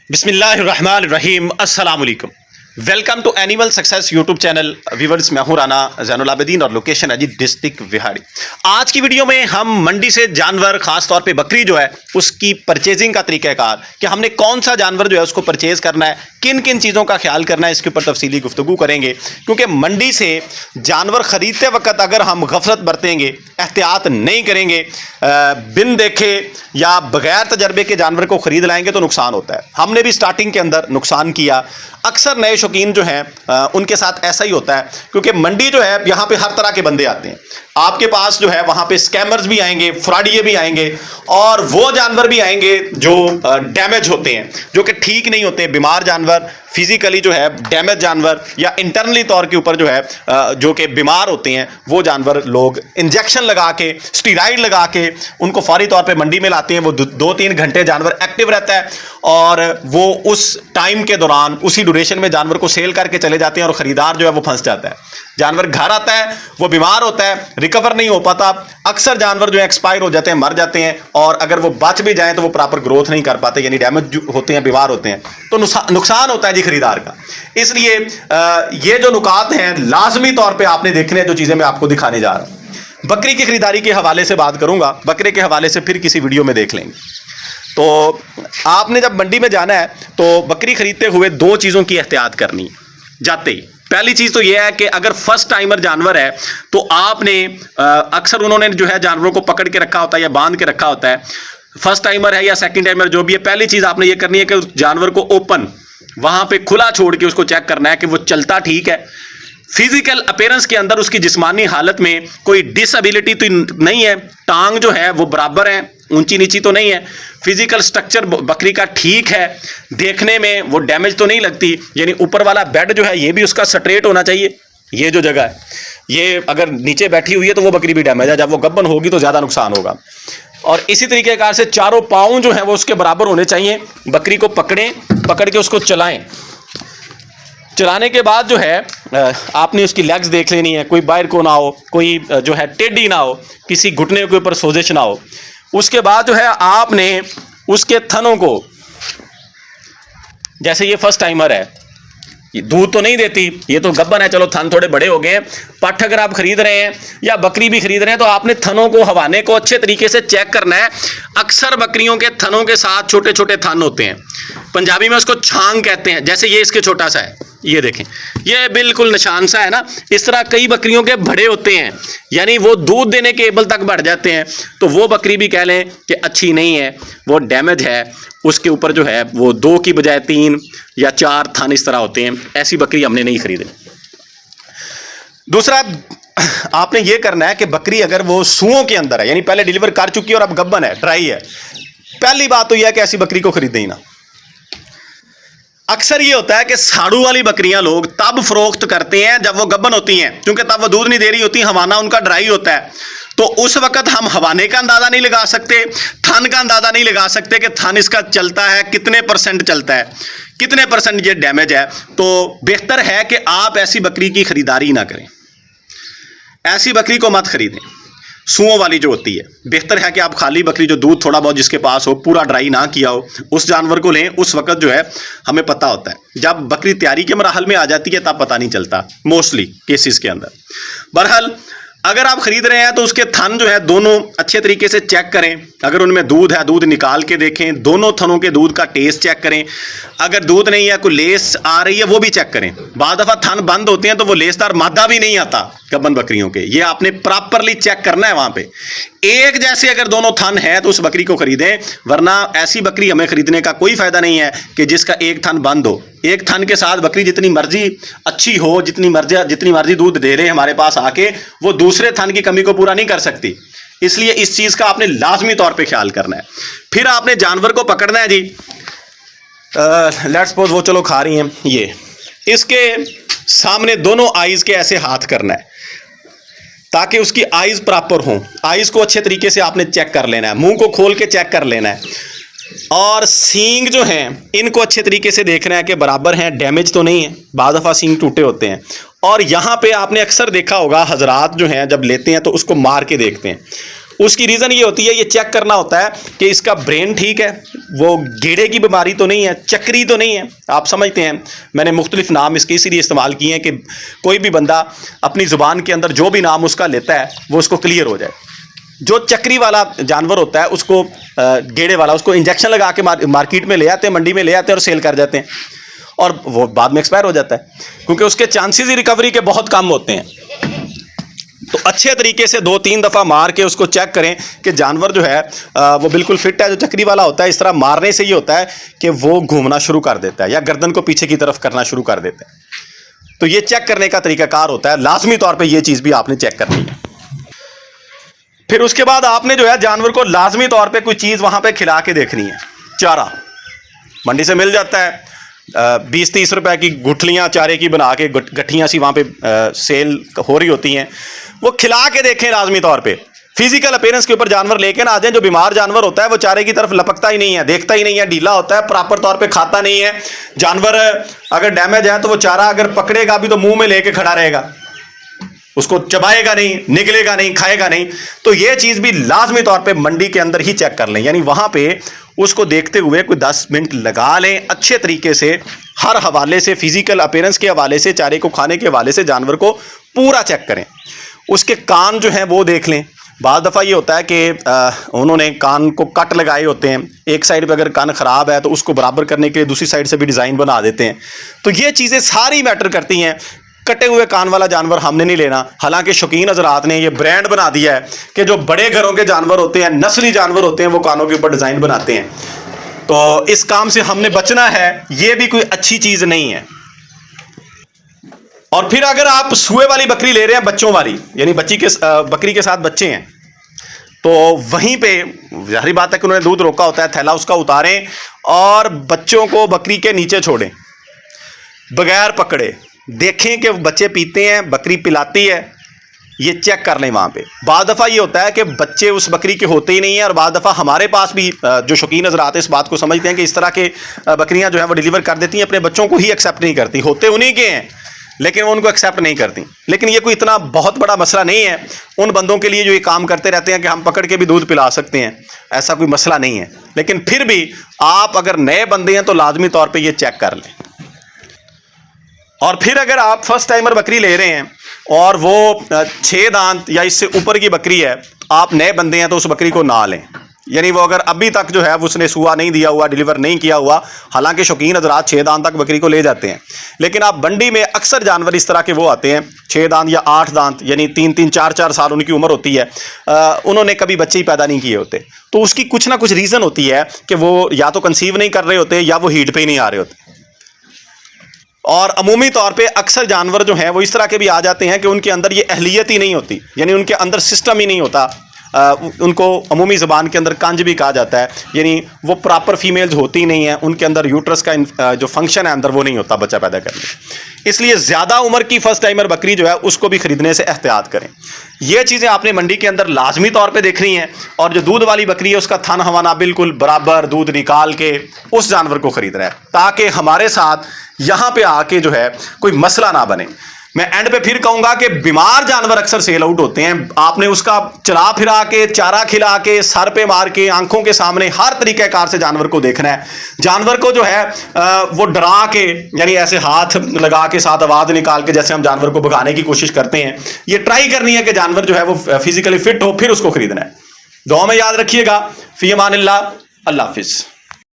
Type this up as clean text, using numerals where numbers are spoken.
बिस्मिल्लाहिर्रहमानिर्रहीम अस्सलाम वालेकुम। Welcome to animal success YouTube channel. Viewers, मैं हूं राना ज़ैनुल आबिदीन और लोकेशन है जी डिस्ट्रिक्ट विहाड़ी। आज की वीडियो में हम मंडी से जानवर, खास तौर पे बकरी जो है उसकी परचेजिंग का तरीक़ाकार, कि हमने कौन सा जानवर जो है उसको परचेज़ करना है, किन किन चीज़ों का ख्याल करना है, इसके ऊपर तफसीली गुफ्तगू करेंगे। क्योंकि मंडी से जानवर ख़रीदते वक्त अगर हम गफलत बरतेंगे, एहतियात नहीं करेंगे, बिन देखे या बग़ैर तजर्बे के जानवर को ख़रीद लाएंगे तो नुकसान होता है। हमने भी स्टार्टिंग के अंदर नुकसान किया। अक्सर नए शौकीन जो हैं उनके साथ ऐसा ही होता है, क्योंकि मंडी जो है यहाँ पे हर तरह के बंदे आते हैं। आपके पास जो है वहाँ पे स्कैमर्स भी आएंगे, फ्रॉडिये भी आएंगे और वो जानवर भी आएंगे जो डैमेज होते हैं, जो कि ठीक नहीं होते। बीमार जानवर, फिजिकली जो है डैमेज जानवर या इंटरनली तौर के ऊपर जो है जो कि बीमार होते हैं, वो जानवर लोग इंजेक्शन लगा के, स्टीराइड लगा के उनको फौरी तौर पे मंडी में लाते हैं। वो 2-3 घंटे जानवर एक्टिव रहता है और वो उस टाइम के दौरान, उसी ड्यूरेशन में जानवर को सेल करके चले जाते हैं और ख़रीदार जो है वो फंस जाता है। जानवर घर आता है, वो बीमार होता है, रिकवर नहीं हो पाता। अक्सर जानवर जो है एक्सपायर हो जाते हैं, मर जाते हैं, और अगर वो बच भी जाएं तो वो प्रॉपर ग्रोथ नहीं कर पाते, यानी डैमेज होते हैं, बीमार होते हैं, तो नुकसान होता है जी खरीदार का। इसलिए ये जो नुकात हैं लाजमी तौर पे आपने देखने हैं, जो चीज़ें मैं आपको दिखाने जा रहा हूँ। बकरी की खरीदारी के हवाले से बात करूँगा, बकरे के हवाले से फिर किसी वीडियो में देख लेंगे। तो आपने जब मंडी में जाना है तो बकरी खरीदते हुए 2 चीज़ों की एहतियात करनी है जाते ही। पहली चीज़ तो यह है कि अगर फर्स्ट टाइमर जानवर है तो आपने अक्सर उन्होंने जो है जानवरों को पकड़ के रखा होता है या बांध के रखा होता है। फर्स्ट टाइमर है या सेकंड टाइमर जो भी है, पहली चीज़ आपने ये करनी है कि उस जानवर को ओपन, वहाँ पे खुला छोड़ के उसको चेक करना है कि वो चलता ठीक है, फिजिकल अपीयरेंस के अंदर उसकी जिस्मानी हालत में कोई डिसएबिलिटी तो नहीं है, टांग जो है वो बराबर है, ऊंची नीची तो नहीं है, फिजिकल स्ट्रक्चर बकरी का ठीक है, देखने में वो डैमेज तो नहीं लगती, यानी ऊपर वाला बेड जो है ये भी उसका स्ट्रेट होना चाहिए। ये जो जगह है, ये अगर नीचे बैठी हुई है तो वो बकरी भी डैमेज है, जब वो गब्बन होगी तो ज़्यादा नुकसान होगा। और इसी तरीके कार से चारों पाँव जो है वो उसके बराबर होने चाहिए। बकरी को पकड़ के उसको चलाएं। चलाने के बाद जो है आपने उसकी लेग्स देख लेनी है, कोई बाहर को ना हो, कोई जो है टेढ़ी ना हो, किसी घुटने के ऊपर सोजिश ना हो। उसके बाद जो है आपने उसके थनों को, जैसे ये फर्स्ट टाइमर है, ये दूध तो नहीं देती, ये तो गब्बन है, चलो थन थोड़े बड़े हो गए हैं। पट्ठ अगर आप खरीद रहे हैं या बकरी भी खरीद रहे हैं तो आपने थनों को, हवाने को अच्छे तरीके से चेक करना है। अक्सर बकरियों के थनों के साथ छोटे छोटे थन होते हैं, पंजाबी में उसको छांग कहते हैं। जैसे ये इसके छोटा सा है, ये देखें, ये बिल्कुल निशान सा है ना। इस तरह कई बकरियों के बड़े होते हैं, यानी वो दूध देने के एबल तक बढ़ जाते हैं, तो वो बकरी भी कह लें कि अच्छी नहीं है, वो डैमेज है। उसके ऊपर जो है वो 2 की बजाय 3 या 4 थन इस तरह होते हैं। ऐसी बकरी हमने नहीं खरीदे। दूसरा आपने ये करना है कि बकरी अगर वो सुओं के अंदर है, यानी पहले डिलीवर कर चुकी है और अब गब्बन है, ड्राई है, पहली बात तो यह है कि ऐसी बकरी को खरीदे ही ना। अक्सर ये होता है कि साड़ू वाली बकरियां लोग तब फरोख्त करते हैं जब वो गब्बन होती हैं, क्योंकि तब वो दूध नहीं दे रही होती, हवाना उनका ड्राई होता है। तो उस वक्त हम हवाने का अंदाज़ा नहीं लगा सकते, थन का अंदाज़ा नहीं लगा सकते कि थन इसका चलता है, कितने % चलता है, कितने % ये डैमेज है। तो बेहतर है कि आप ऐसी बकरी की खरीदारी ना करें, ऐसी बकरी को मत खरीदें। सुओं वाली जो होती है, बेहतर है कि आप खाली बकरी, जो दूध थोड़ा बहुत जिसके पास हो, पूरा ड्राई ना किया हो, उस जानवर को लें। उस वक्त जो है हमें पता होता है। जब बकरी तैयारी के मराहल में आ जाती है तब पता नहीं चलता, मोस्टली केसेस के अंदर। बहरहाल अगर आप खरीद रहे हैं तो उसके थन जो है दोनों अच्छे तरीके से चेक करें। अगर उनमें दूध है, दूध निकाल के देखें, दोनों थनों के दूध का टेस्ट चेक करें। अगर दूध नहीं है, कोई लेस आ रही है, वो भी चेक करें। बाद दफ़ा थन बंद होते हैं तो वो लेसदार मादा भी नहीं आता गब्बन बकरियों के, ये आपने प्रॉपरली चेक करना है। वहाँ पे एक जैसे अगर दोनों थन है तो उस बकरी को खरीदें, वरना ऐसी बकरी हमें खरीदने का कोई फ़ायदा नहीं है कि जिसका एक थन बंद हो। एक थन के साथ बकरी जितनी मर्जी अच्छी हो, जितनी मर्जी दूध दे रहे हमारे पास आके, वो दूसरे थन की कमी को पूरा नहीं कर सकती। इसलिए इस चीज़ का आपने लाजमी तौर पे ख्याल करना है। फिर आपने जानवर को पकड़ना है जी। लेट्स सपोज वो चलो खा रही हैं, ये इसके सामने दोनों आइज़ के ऐसे हाथ करना है ताकि उसकी आइज़ प्रॉपर हों। आइज़ को अच्छे तरीके से आपने चेक कर लेना है, मुंह को खोल के चेक कर लेना है, और सींग जो हैं इनको अच्छे तरीके से देखना है कि बराबर हैं, डैमेज तो नहीं है। बाद दफ़ा सींग टूटे होते हैं। और यहाँ पे आपने अक्सर देखा होगा, हजरात जो हैं जब लेते हैं तो उसको मार के देखते हैं। उसकी रीज़न ये होती है, ये चेक करना होता है कि इसका ब्रेन ठीक है, वो गेड़े की बीमारी तो नहीं है, चक्री तो नहीं है। आप समझते हैं, मैंने मुख्तलिफ नाम इसके इसीलिए इस्तेमाल किए हैं कि कोई भी बंदा अपनी ज़ुबान के अंदर जो भी नाम उसका लेता है वो उसको क्लियर हो जाए। जो चक्री वाला जानवर होता है उसको गेड़े वाला, उसको इंजेक्शन लगा के मार्केट में ले आते हैं, मंडी में ले आते हैं और सेल कर जाते हैं, और वो बाद में एक्सपायर हो जाता है क्योंकि उसके चांसेस रिकवरी के बहुत कम होते हैं। तो अच्छे तरीके से 2-3 दफ़ा मार के उसको चेक करें कि जानवर जो है वो बिल्कुल फिट है। जो चक्री वाला होता है, इस तरह मारने से ये होता है कि वो घूमना शुरू कर देता है या गर्दन को पीछे की तरफ करना शुरू कर देता है। तो ये चेक करने का तरीकाकार होता है, लाजमी तौर पे ये चीज़ भी आपने चेक करनी है। फिर उसके बाद आपने जो है जानवर को लाजमी तौर पे कोई चीज़ वहाँ पे खिला के देखनी है। चारा मंडी से मिल जाता है, 20-30 रुपए की गुठलियाँ चारे की बना के गठियाँ सी वहाँ पे सेल हो रही होती हैं, वो खिला के देखें लाजमी तौर पे। फिजिकल अपीयरेंस के ऊपर जानवर लेके ना आ जाएं। जो बीमार जानवर होता है वो चारे की तरफ लपकता ही नहीं है, देखता ही नहीं है, ढीला होता है, प्रॉपर तौर पे खाता नहीं है। जानवर अगर डैमेज है तो वो चारा अगर पकड़ेगा भी तो मुंह में लेके खड़ा रहेगा, उसको चबाएगा नहीं, निगलेगा नहीं, खाएगा नहीं। तो ये चीज़ भी लाजमी तौर पे मंडी के अंदर ही चेक कर लें, यानी वहाँ पे उसको देखते हुए कोई 10 मिनट लगा लें अच्छे तरीके से, हर हवाले से, फिजिकल अपीयरेंस के हवाले से, चारे को खाने के हवाले से जानवर को पूरा चेक करें। उसके कान जो हैं वो देख लें। बाद दफ़ा ये होता है कि उन्होंने कान को कट लगाए होते हैं, एक साइड पे अगर कान ख़राब है तो उसको बराबर करने के लिए दूसरी साइड से भी डिज़ाइन बना देते हैं। तो ये चीज़ें सारी मैटर करती हैं। कटे हुए कान वाला जानवर हमने नहीं लेना। हालांकि शौकीन हजरात ने ये ब्रांड बना दिया है कि जो बड़े घरों के जानवर होते हैं, नस्ली जानवर होते हैं, वो कानों के ऊपर डिज़ाइन बनाते हैं। तो इस काम से हमने बचना है, ये भी कोई अच्छी चीज़ नहीं है। और फिर अगर आप सुए वाली बकरी ले रहे हैं, बच्चों वाली, यानी बकरी के साथ बच्चे हैं, तो वहीं पे जाहिर बात है कि उन्होंने दूध रोका होता है, थैला उसका उतारें और बच्चों को बकरी के नीचे छोड़ें बगैर पकड़े। देखें कि बच्चे पीते हैं, बकरी पिलाती है, ये चेक कर लें वहाँ पे। बाद दफ़ा ये होता है कि बच्चे उस बकरी के होते ही नहीं हैं, और बाद दफ़ा हमारे पास भी जो शौकीन हज़रात इस बात को समझते हैं कि इस तरह के बकरियाँ जो हैं वो डिलीवर कर देती हैं, अपने बच्चों को ही एक्सेप्ट नहीं करती, होते उन्हीं के हैं लेकिन वो उनको एक्सेप्ट नहीं करती। लेकिन ये कोई इतना बहुत बड़ा मसला नहीं है उन बंदों के लिए जो ये काम करते रहते हैं कि हम पकड़ के भी दूध पिला सकते हैं, ऐसा कोई मसला नहीं है। लेकिन फिर भी आप अगर नए बंदे हैं तो लाजमी तौर पर ये चेक कर लें। और फिर अगर आप फर्स्ट टाइमर बकरी ले रहे हैं और वो 6 दांत या इससे ऊपर की बकरी है, आप नए बंदे हैं तो उस बकरी को ना लें। यानी वो अगर अभी तक जो है उसने सुआ नहीं दिया हुआ, डिलीवर नहीं किया हुआ, हालांकि शौकीन हजरात 6 दांत तक बकरी को ले जाते हैं, लेकिन आप मंडी में अक्सर जानवर इस तरह के वो आते हैं 6 दांत या 8 दांत, यानी 3-3, 4-4 साल उनकी उम्र होती है, उन्होंने कभी बच्चे ही पैदा नहीं किए होते। तो उसकी कुछ ना कुछ रीज़न होती है कि वो या तो कंसीव नहीं कर रहे होते या वो हीट पे ही नहीं आ रहे होते। और अमूमी तौर पे अक्सर जानवर जो हैं वो इस तरह के भी आ जाते हैं कि उनके अंदर ये अहलियत ही नहीं होती, यानी उनके अंदर सिस्टम ही नहीं होता। उनको अमूमी ज़बान के अंदर कंज भी कहा जाता है, यानी वो प्रॉपर फीमेल्स होती नहीं है, उनके अंदर यूट्रस का जो फंक्शन है अंदर वो नहीं होता बच्चा पैदा करने। इसलिए ज़्यादा उम्र की फर्स्ट टाइमर बकरी जो है उसको भी ख़रीदने से एहतियात करें। ये चीज़ें आपने मंडी के अंदर लाजमी तौर पे देखनी है। और जो दूध वाली बकरी है उसका थन हवाना बिल्कुल बराबर दूध निकाल के उस जानवर को ख़रीदना है, ताकि हमारे साथ यहाँ पे आके जो है कोई मसला ना बने। मैं एंड पे फिर कहूँगा कि बीमार जानवर अक्सर सेल आउट होते हैं। आपने उसका चला फिरा के, चारा खिला के, सर पे मार के, आंखों के सामने हर तरीके कार से जानवर को देखना है। जानवर को जो है वो डरा के, यानी ऐसे हाथ लगा के साथ आवाज़ निकाल के जैसे हम जानवर को भगाने की कोशिश करते हैं, ये ट्राई करनी है कि जानवर जो है वो फिजिकली फिट हो, फिर उसको खरीदना है। दुआ में याद रखिएगा। फी अमानिल्लाह, अल्लाह हाफिज़।